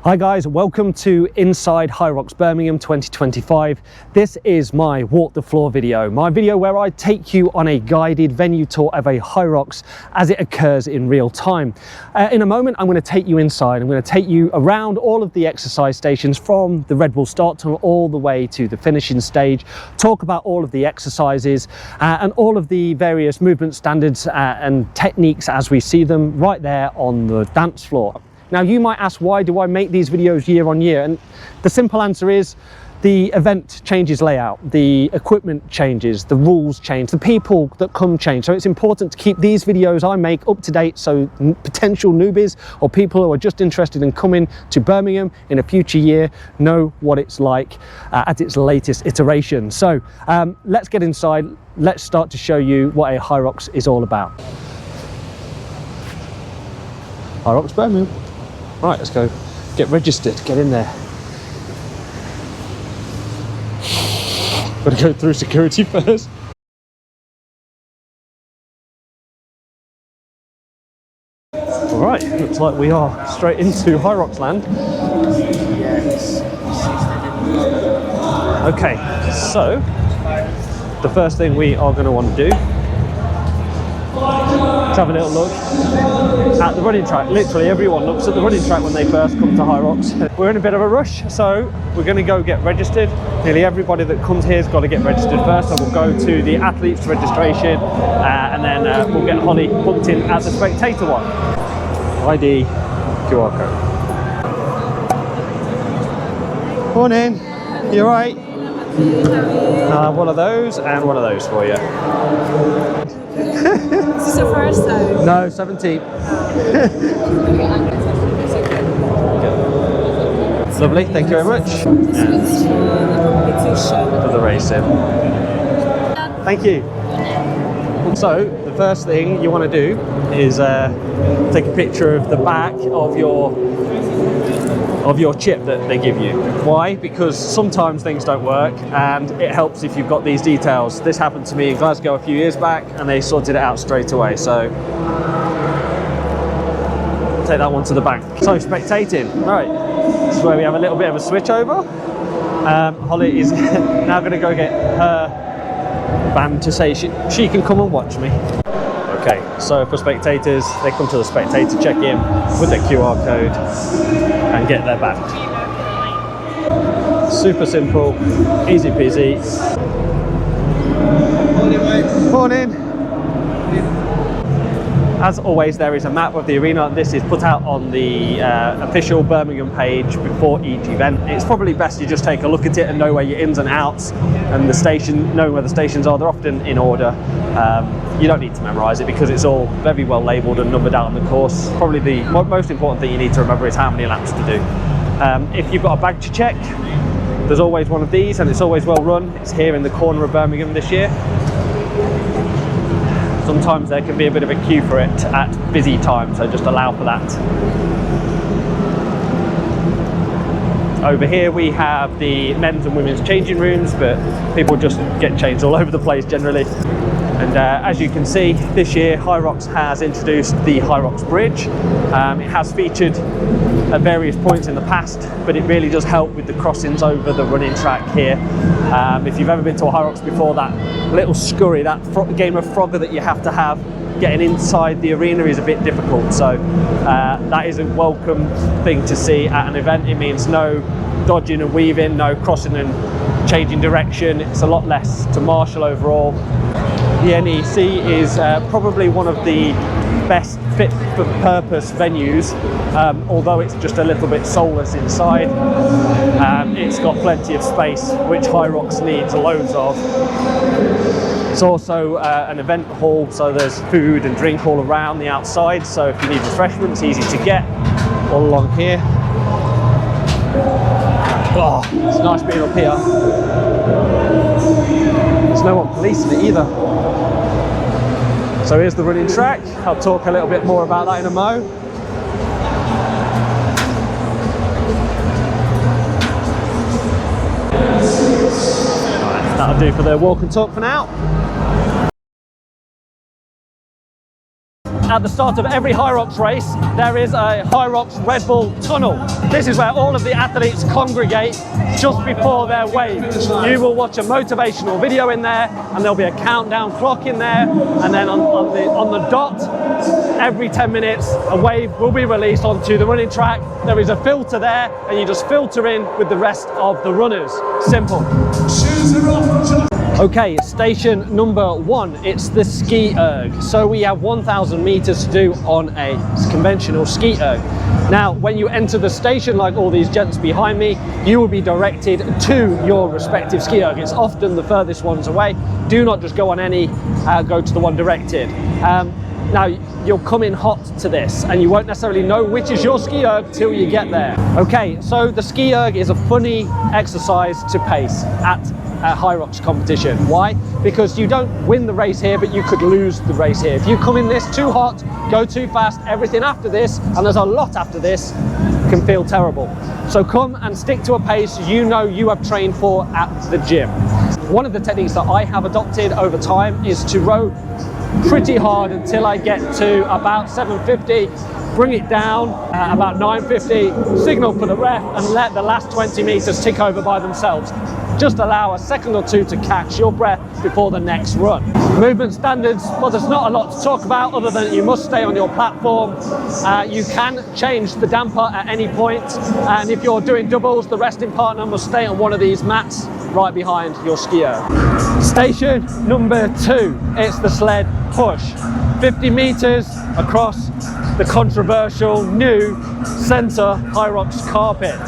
Hi guys, welcome to Inside HYROX Birmingham 2025. This is my walk the floor video, my video where I take you on a guided venue tour of a HYROX as it occurs in real time. In a moment I'm going to take you inside. I'm going to take you around all of the exercise stations from the Red Bull start tunnel all the way to the finishing stage, talk about all of the exercises and all of the various movement standards and techniques as we see them right there on the dance floor. Now you might ask, why do I make these videos year on year? And the simple answer is the event changes layout, the equipment changes, the rules change, the people that come change. So it's important to keep these videos I make up to date so potential newbies or people who are just interested in coming to Birmingham in a future year know what it's like at its latest iteration. So let's get inside. Let's start to show you what a HYROX is all about. HYROX Birmingham. Right, let's go get registered, get in there. Gotta go through security first. All right, looks like we are straight into HYROX land. Okay, so the first thing we are going to want to do is have a little look at the running track. Literally everyone looks at the running track when they first come to HYROX. We're in a bit of a rush, so we're going to go get registered. Nearly everybody that comes here has got to get registered first, so we'll go to the athletes registration and then we'll get Holly booked in at the spectator one. ID, QR code. Morning, you alright? One of those and one of those for you. Is this your first time? No, 17. Lovely, thank you very much. This For the racing. Thank you. So, the first thing you want to do is take a picture of the back of your chip that they give you. Why? Because sometimes things don't work and it helps if you've got these details. This happened to me in Glasgow a few years back and they sorted it out straight away. So take that one to the bank. So spectating, right, this is where we have a little bit of a switch over. Holly is now going to go get her band to say she can come and watch me. Okay, so for spectators, they come to the spectator check-in with their QR code and get their badge. Super simple, easy peasy. Morning. As always, there is a map of the arena. This is put out on the official Birmingham page before each event. It's probably best you just take a look at it and know where your ins and outs and the station, knowing where the stations are. They're often in order. You don't need to memorise it because it's all very well labelled and numbered out on the course. Probably the most important thing you need to remember is how many laps to do. If you've got a bag to check, there's always one of these and it's always well run. It's here in the corner of Birmingham this year. Sometimes there can be a bit of a queue for it at busy times, so just allow for that. Over here we have the men's and women's changing rooms, but people just get changed all over the place generally. And as you can see, this year HYROX has introduced the HYROX Bridge. It has featured at various points in the past, but it really does help with the crossings over the running track here. If you've ever been to a HYROX before, that little scurry, that game of Frogger that you have to have, getting inside the arena is a bit difficult. So that is a welcome thing to see at an event. It means no dodging and weaving, no crossing and changing direction. It's a lot less to marshal overall. The NEC is probably one of the best fit for purpose venues, although it's just a little bit soulless inside. It's got plenty of space, which HYROX needs loads of. It's also an event hall, so there's food and drink all around the outside, so if you need refreshments, easy to get all along here. Oh, it's nice being up here. There's no one policing it either. So here's the running track. I'll talk a little bit more about that in a mo. Right, that'll do for the walk and talk for now. at the start of every HYROX race, there is a HYROX Red Bull tunnel. This is where all of the athletes congregate just before their wave. You will watch a motivational video in there, and there'll be a countdown clock in there, and then on the dot, every 10 minutes, a wave will be released onto the running track. There is a filter there, and you just filter in with the rest of the runners. Simple. Okay, station number 1, it's the ski erg. So we have 1,000 meters to do on a conventional ski erg. Now, when you enter the station, like all these gents behind me, you will be directed to your respective ski erg. It's often the furthest ones away. Do not just go on any, go to the one directed. Now, you'll come in hot to this, and you won't necessarily know which is your ski erg till you get there. Okay, so the ski erg is a funny exercise to pace at a HYROX competition. Why? Because you don't win the race here, but you could lose the race here. If you come in this too hot, go too fast, everything after this, and there's a lot after this, can feel terrible. So come and stick to a pace you know you have trained for at the gym. One of the techniques that I have adopted over time is to row pretty hard until I get to about 750, bring it down about 950, signal for the ref, and let the last 20 meters tick over by themselves. Just allow a second or two to catch your breath before the next run. Movement standards, well, there's not a lot to talk about other than you must stay on your platform. You can change the damper at any point, and if you're doing doubles, the resting partner must stay on one of these mats right behind your skier. Station number 2, it's the sled push. 50 meters across the controversial new center HYROX carpet.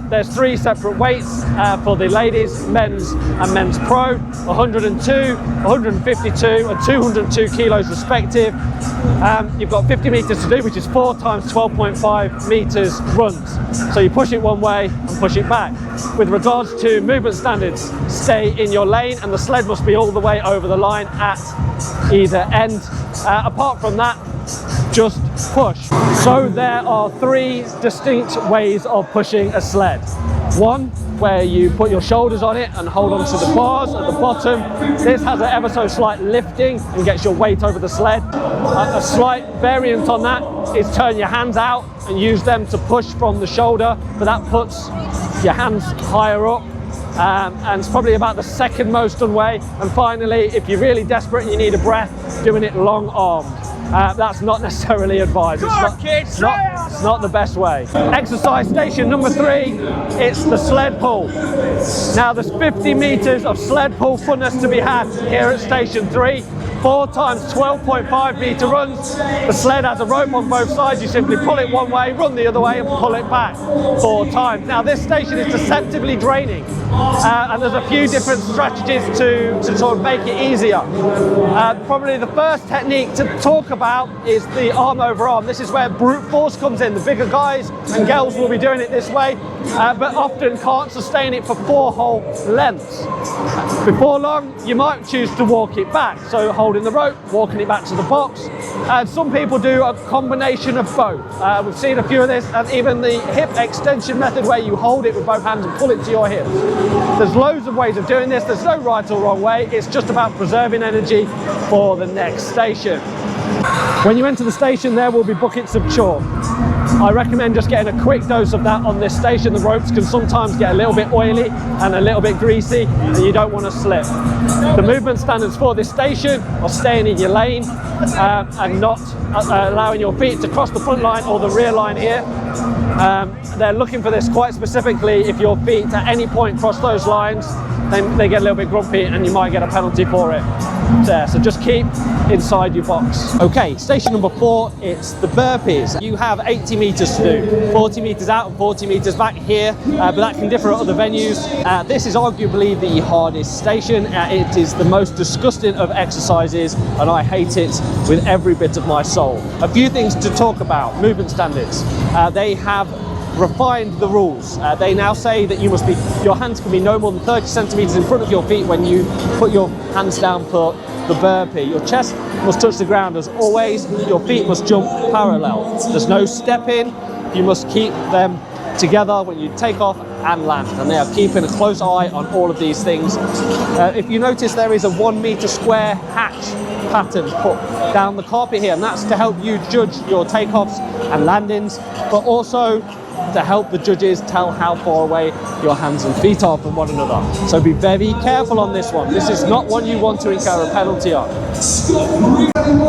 There's 3 separate weights for the ladies, men's and men's pro, 102, 152 and 202 kilos respective. You've got 50 meters to do, which is 4 times 12.5 meters runs. So you push it one way and push it back. With regards to movement standards, stay in your lane, and the sled must be all the way over the line at either end. Apart from that, just push. So there are 3 distinct ways of pushing a sled. One, where you put your shoulders on it and hold on to the bars at the bottom. This has an ever so slight lifting and gets your weight over the sled. A slight variant on that is turn your hands out and use them to push from the shoulder, but that puts your hands higher up. And it's probably about the second most done way. And finally, if you're really desperate and you need a breath, doing it long armed. That's not necessarily advised. It's not the best way. Exercise station number 3, it's the sled pull. Now there's 50 meters of sled pull funness to be had here at station 3. 4 times 12.5 meter runs. The sled has a rope on both sides. You simply pull it one way, run the other way, and pull it back 4 times. Now this station is deceptively draining, and there's a few different strategies to sort of make it easier. Probably the first technique to talk about is the arm over arm. This is where brute force comes in. The bigger guys and girls will be doing it this way, but often can't sustain it for 4 whole lengths. Before long, you might choose to walk it back. So holding the rope, walking it back to the box. And some people do a combination of both. We've seen a few of this, and even the hip extension method where you hold it with both hands and pull it to your hips. There's loads of ways of doing this. There's no right or wrong way. It's just about preserving energy for the next station. When you enter the station, there will be buckets of chalk. I recommend just getting a quick dose of that on this station. The ropes can sometimes get a little bit oily and a little bit greasy, and you don't want to slip. The movement standards for this station are staying in your lane and not allowing your feet to cross the front line or the rear line here. They're looking for this quite specifically. If your feet at any point cross those lines, then they get a little bit grumpy and you might get a penalty for it. There, so just keep inside your box. Okay, station number 4, it's the burpees. You have 80 meters to do, 40 meters out and 40 meters back here, but that can differ at other venues. This is arguably the hardest station. It is the most disgusting of exercises, and I hate it with every bit of my soul. A few things to talk about. Movement standards. They have refined the rules. They now say that your hands can be no more than 30 centimeters in front of your feet when you put your hands down for the burpee. Your chest must touch the ground as always. Your feet must jump parallel. There's no stepping. You must keep them together when you take off and land, and they are keeping a close eye on all of these things. If you notice, there is a 1 meter square hatch pattern put down the carpet here, and that's to help you judge your takeoffs and landings, but also to help the judges tell how far away your hands and feet are from one another. So be very careful on this one. This is not one you want to incur a penalty on.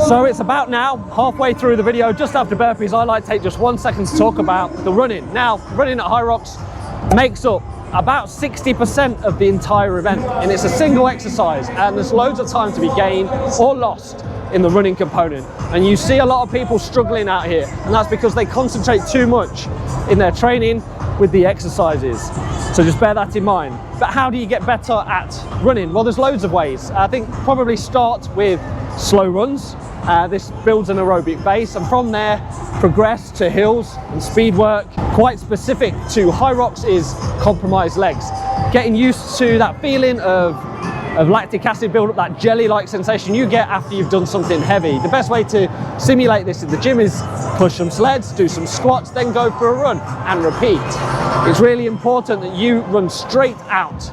So it's about now, halfway through the video, just after burpees. I like to take just 1 second to talk about the running. Now, running at HYROX makes up about 60% of the entire event, and it's a single exercise, and there's loads of time to be gained or lost in the running component. And you see a lot of people struggling out here, and that's because they concentrate too much in their training with the exercises. So just bear that in mind. But how do you get better at running? Well, there's loads of ways. I think probably start with slow runs. This builds an aerobic base, and from there progress to hills and speed work. Quite specific to HYROX is compromised legs. Getting used to that feeling of lactic acid build up, that jelly-like sensation you get after you've done something heavy. The best way to simulate this in the gym is push some sleds, do some squats, then go for a run and repeat. It's really important that you run straight out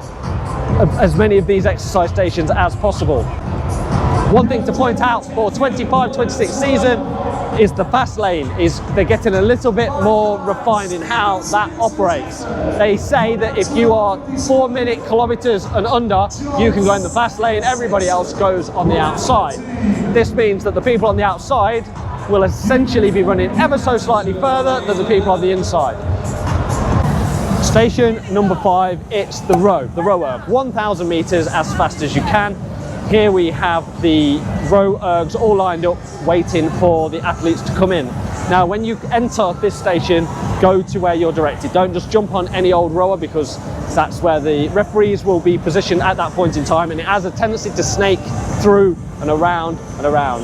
of as many of these exercise stations as possible. One thing to point out for 25-26 season is the fast lane. They're getting a little bit more refined in how that operates. They say that if you are 4 minute kilometers and under, you can go in the fast lane, everybody else goes on the outside. This means that the people on the outside will essentially be running ever so slightly further than the people on the inside. Station number 5, it's the row erg, 1,000 meters as fast as you can. Here we have the row ergs all lined up, waiting for the athletes to come in. Now, when you enter this station, go to where you're directed. Don't just jump on any old rower, because that's where the referees will be positioned at that point in time, and it has a tendency to snake through and around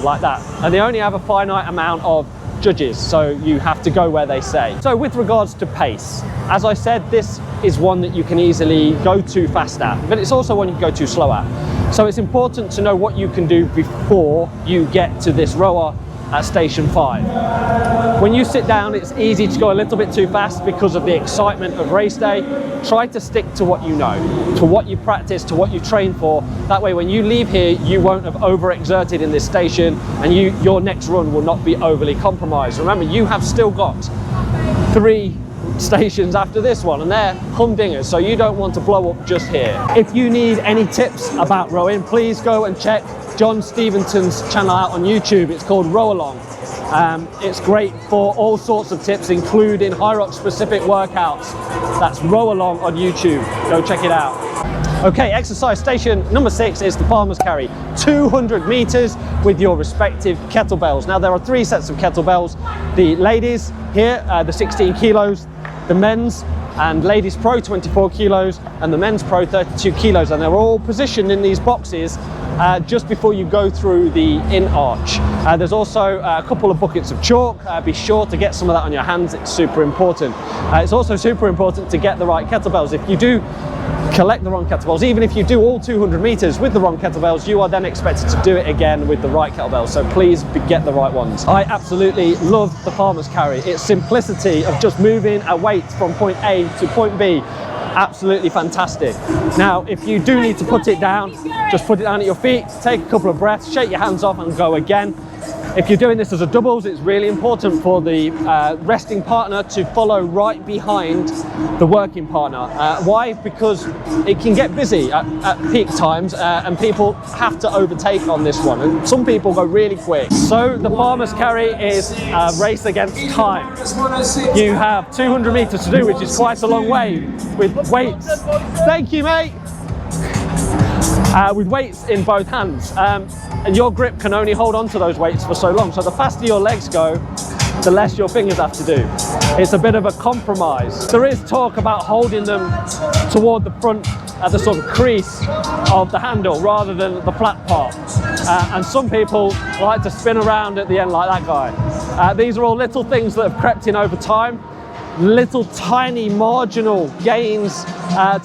like that. And they only have a finite amount of judges, so you have to go where they say. So with regards to pace, as I said, this is one that you can easily go too fast at, but it's also one you can go too slow at. So it's important to know what you can do before you get to this rower at station 5. When you sit down, it's easy to go a little bit too fast because of the excitement of race day. Try to stick to what you know, to what you practice, to what you train for. That way, when you leave here, you won't have overexerted in this station, and your next run will not be overly compromised. Remember, you have still got 3 stations after this one, and they're humdingers, so you don't want to blow up just here. If you need any tips about rowing, please go and check John Stevenson's channel out on YouTube. It's called Row Along. It's great for all sorts of tips, including HYROX specific workouts. That's Row Along on YouTube. Go check it out. Okay, exercise station number 6 is the farmer's carry. 200 meters with your respective kettlebells. Now, there are 3 sets of kettlebells. The ladies here, the 16 kilos, the men's and ladies pro 24 kilos, and the men's pro 32 kilos. And they're all positioned in these boxes just before you go through the in-arch. There's also a couple of buckets of chalk. Be sure to get some of that on your hands. It's super important. It's also super important to get the right kettlebells. If you do collect the wrong kettlebells, even if you do all 200 meters with the wrong kettlebells, you are then expected to do it again with the right kettlebells. So please get the right ones. I absolutely love the farmer's carry. Its simplicity of just moving a weight from point A to point B, absolutely fantastic. Now, if you do need to put it down, just put it down at your feet, take a couple of breaths, shake your hands off and go again. If you're doing this as a doubles, it's really important for the resting partner to follow right behind the working partner. Why? Because it can get busy at peak times and people have to overtake on this one. And some people go really quick. So the farmer's carry is a race against time. You have 200 meters to do, which is quite a long way with weights. Thank you, mate. With weights in both hands. And your grip can only hold on to those weights for so long. So the faster your legs go, the less your fingers have to do. It's a bit of a compromise. There is talk about holding them toward the front at the sort of crease of the handle rather than the flat part. And some people like to spin around at the end like that guy. These are all little things that have crept in over time. Little tiny marginal gains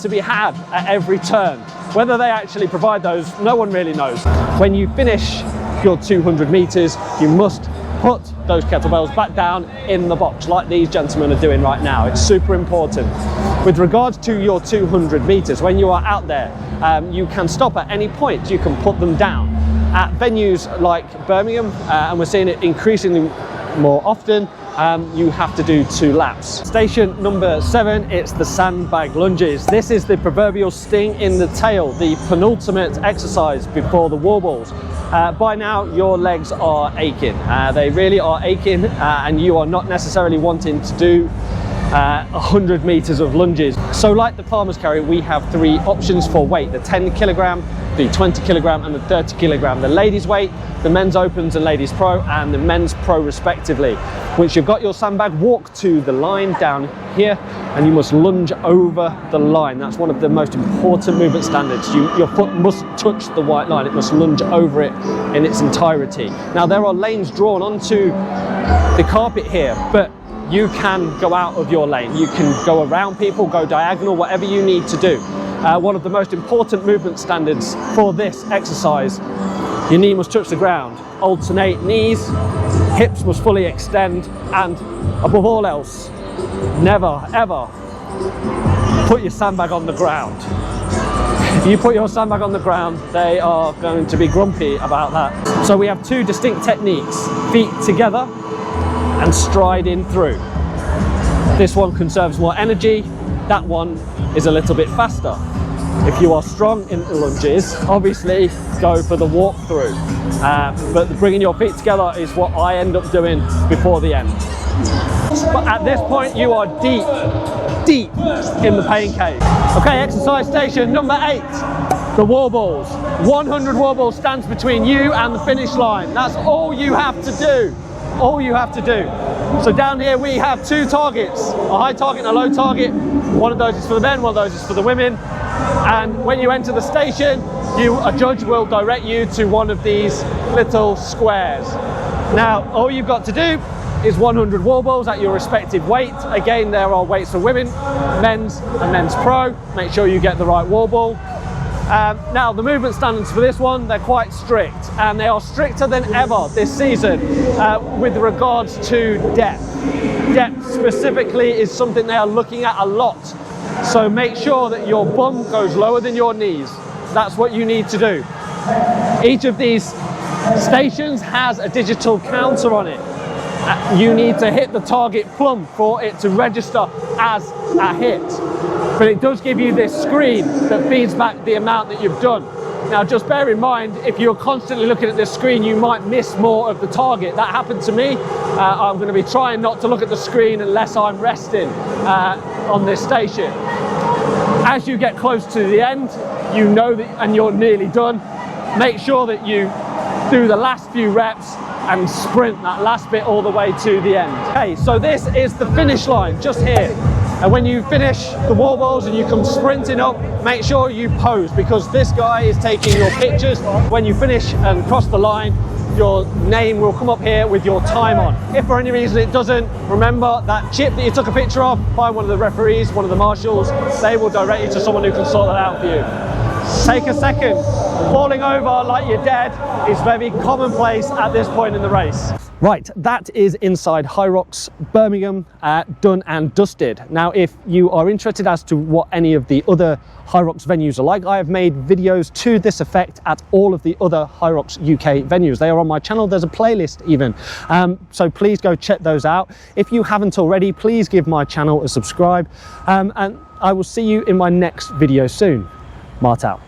to be had at every turn. Whether they actually provide those, no one really knows. When you finish your 200 meters, you must put those kettlebells back down in the box like these gentlemen are doing right now. It's super important. With regards to your 200 meters, when you are out there, you can stop at any point. You can put them down. At venues like Birmingham, and we're seeing it increasingly more often, you have to do 2 laps. Station number 7, it's the sandbag lunges. This is the proverbial sting in the tail, the penultimate exercise before the wall balls. By now your legs are aching. They really are aching, and you are not necessarily wanting to do 100 meters of lunges. So like the farmer's carry, we have 3 options for weight: the 10 kilogram, the 20 kilogram and the 30 kilogram. The ladies weight, the men's opens and ladies pro, and the men's pro respectively. Once you've got your sandbag, walk to the line down here and you must lunge over the line. That's one of the most important movement standards. Your foot must touch the white line. It must lunge over it in its entirety. Now there are lanes drawn onto the carpet here, but you can go out of your lane. You can go around people, go diagonal, whatever you need to do. One of the most important movement standards for this exercise, your knee must touch the ground. Alternate knees, hips must fully extend, and above all else, never ever put your sandbag on the ground. If you put your sandbag on the ground, they are going to be grumpy about that. So we have 2 distinct techniques: feet together and striding through. This one conserves more energy, that one is a little bit faster. If you are strong in the lunges, obviously go for the walk through. But bringing your feet together is what I end up doing before the end. But at this point, you are deep in the pain cave. Okay, exercise station number 8, the wall balls. 100 wall balls stands between you and the finish line. That's all you have to do. All you have to do. So down here we have 2 targets, a high target and a low target. One of those is for the men, one of those is for the women. And when you enter the station, a judge will direct you to one of these little squares. Now, all you've got to do is 100 wall balls at your respective weight. Again, there are weights for women, men's and men's pro. Make sure you get the right wall ball. Now, the movement standards for this one, they're quite strict, and they are stricter than ever this season with regards to depth. Depth specifically is something they are looking at a lot. So make sure that your bum goes lower than your knees. That's what you need to do. Each of these stations has a digital counter on it. You need to hit the target plumb for it to register as a hit. But it does give you this screen that feeds back the amount that you've done. Now just bear in mind, if you're constantly looking at this screen, you might miss more of the target. That happened to me. I'm going to be trying not to look at the screen unless I'm resting on this station. As you get close to the end, you know that, and you're nearly done, make sure that you do the last few reps and sprint that last bit all the way to the end. Okay, so this is the finish line just here. And when you finish the wall balls and you come sprinting up, make sure you pose, because this guy is taking your pictures. When you finish and cross the line, your name will come up here with your time on. If for any reason it doesn't, remember that chip that you took a picture of, find one of the referees, one of the marshals, they will direct you to someone who can sort that out for you. Take a second. Falling over like you're dead is very commonplace at this point in the race. Right, that is inside HYROX Birmingham, done and dusted. Now, if you are interested as to what any of the other HYROX venues are like, I have made videos to this effect at all of the other HYROX UK venues. They are on my channel. There's a playlist even. So please go check those out. If you haven't already, please give my channel a subscribe. And I will see you in my next video soon. Mart out.